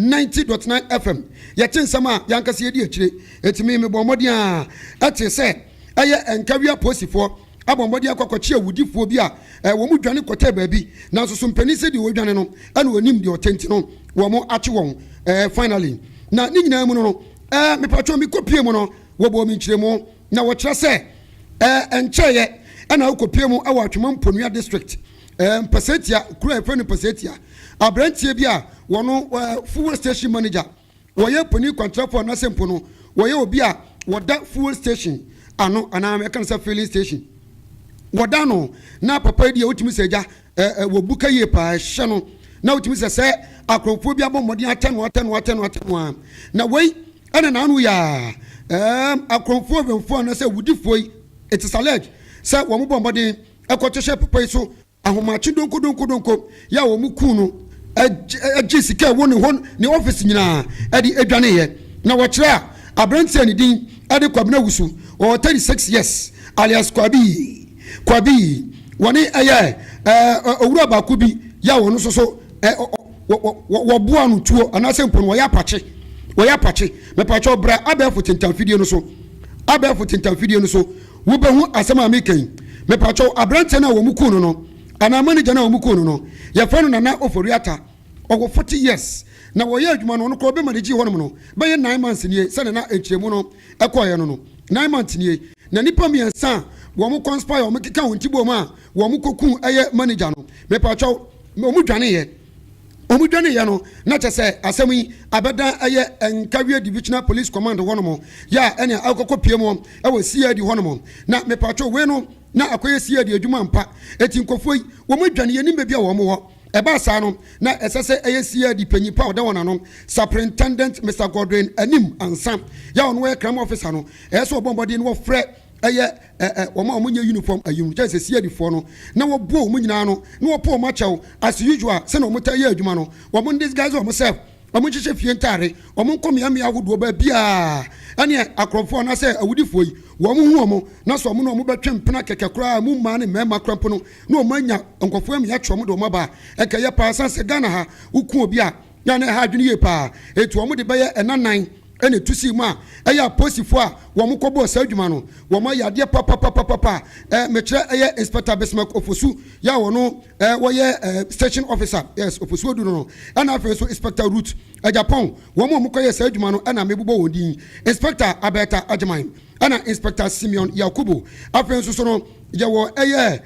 90.9 FM yatin sama yankase yedi akire etimi me bomodi a ate se eye Nkawie aposifo abombodi akwakoche awudifo bi a wo mu dwane kote baabi nanso so mpani se di wo dwane no ene onim di otenti no wo mo ache won finally na ni nyina mu no me patro mi kopie mu no wo bo mi nkire mu na wo kire se encheye ena wo kopie mu awa atwema mponua district Pasetia kura friend Pasetia abrantie bi a wono fuel station manager woye poni contract for na sempo no woye obi a woda fuel station ano ana me kan say filling station woda no na papa di otimi seja wo buka ye pa hye no na otimi se akrofo bi abomodi ateno na wei ana na anu ya akrofo benfo na say wudifo it is alleged say wo mo bombodi ekotohye papa so ahomachi donko ya wo mu kunu agisika wo ne hon ne office nyina edi adwane ye na wo kire abrantia ne din edi kwabna wusu o 36 years alias kwabi woni eye owura ba ko bi ya wo no so wo boa no tuo anase mpon wo ya pache me pache obra abefo tintamfidie no so wo behu asema mekan me pache abrantia na wo mu kunu no ana manager na omukono no ya fa no na oforiata ogo 40 years na wo ye adwuma no no ko be manage ho no no be ye 9 months nie se na ekyiremu no ekoye no 9 months nie na nipa miensa wo mu conspire wo mekeka won tibo mu a wo mu kokun eye manager no me pa chaw omudwane ye no na chese asem yi abeda eye Nkawie Divisional Police Command ho no mo ya ene akokopie mu e wo CID ho no mo na me pa chaw we no na akoye CID adwuma mpa eti nkofo yi wo modwane ye nimbe bia wo mo ho eba sa no na esese eye CID panyipa oda wona no Superintendent Mr. Godwin anim ansam ya ono we crime officer no eso obombode no frɛ eye wo nye uniform ayum je se CID fo no na wo bo wo nyina no na wo po ma chew as usual se na wo ta ye adwuma no wo mo disguise wo self wo mo hyehyɛ fie ntare wo mo nkomia me agodo ba bia ane akrofo na se awudifo yi wo mo hu mo na so mo no mo betwe mpena kekekura mu ma ne mema krampo no na o manya nkofo am ya twom do mo ba ekaye pa sanse Ghana ha uku obi a ya na ha adwene ye pa etu wo mo de beye enanan ene tusi mu a eya posifo a wo mo kobo sa adwuma no wo mo yade papa me kire eye inspector Besmak Ofosu ya wo no wo ye station officer yes Ofosu odu no ana afa so inspector route Japan wo mo koye sa adwuma no ana mebubo wodin inspector Abeta Ajman ana inspector Simeon Yakubu afa so no je wo eye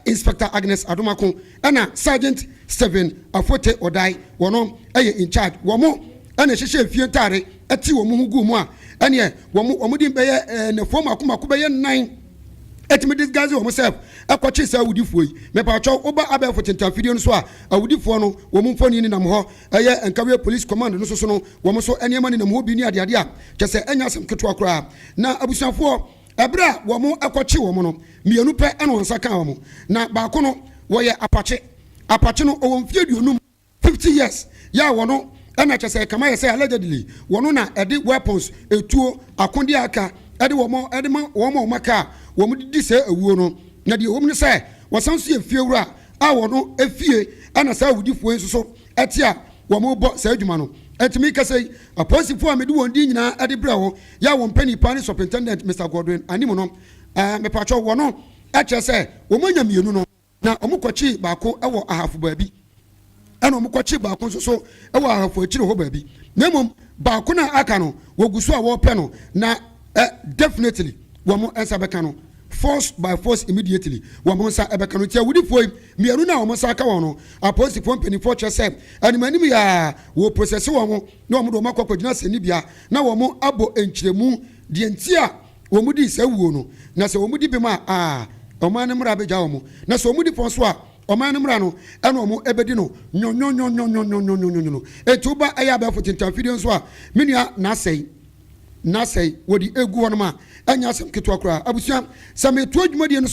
inspector Agnes Adomako ana sergeant Steven Afote Odai wo no eye in charge wo mo ana hyehyɛ fie ntare ati wo mu hugu mu a ene wo mu din beye ne form akoma ko beye 9 etimi disguise wo self akwachi sa awudifo yi me pa cho oba abefo tintamfidie no so a awudifo no wo mu mfoni ni nam ho eye Nkawie Police Command no so no wo mo so enema ni nam ho bi ni ade a kyese enya asem keto akora na abusuafo ebra wo mu akwachi wo mo no mienu pe eno nsa kan wo mo na ba ko no wo ye apache no wo mfie duonum 50 years ya wo no ana chese kama ye say allegedly wono na edi weapons etuo akonde aka edi wo maka wo mu di se awuo no na de wo mu say wasanso ye fie wura a wono efie ana sa awudifo enso so etia wo mu bo sa adwuma no etimi kasei aposifo a medi won di nyina edi bra ho ya wo mpani pani Superintendent Mr. Godwin anim no me pacho wono chese wo manya mienu no na omukwachi baako ewo ahafo baabi ana omukwachi baako so ewo ahafo akire ho baabi na mom baako na aka no woguso a wo pe no na definitely wo mo ensa beka no force by force immediately wo mo nsa ebeka no tia wudifo mienu na wo mo nsa aka wo no aposifo mpanifo chese animanim ya wo process wo mo na wo mo do makwa kwagina seni bia na wo mo abo enkyiremu de ntia wo mo di sawuo no na se wo mo di bima omane mra beja wo mo na se wo mo di fonso a omane mra no eno mo ebedi no nyonyo etuba aya ba fo tintamfidie nso a menua na sei wodi egu wono ma anya asem keto akora abusua se metu adwumadie no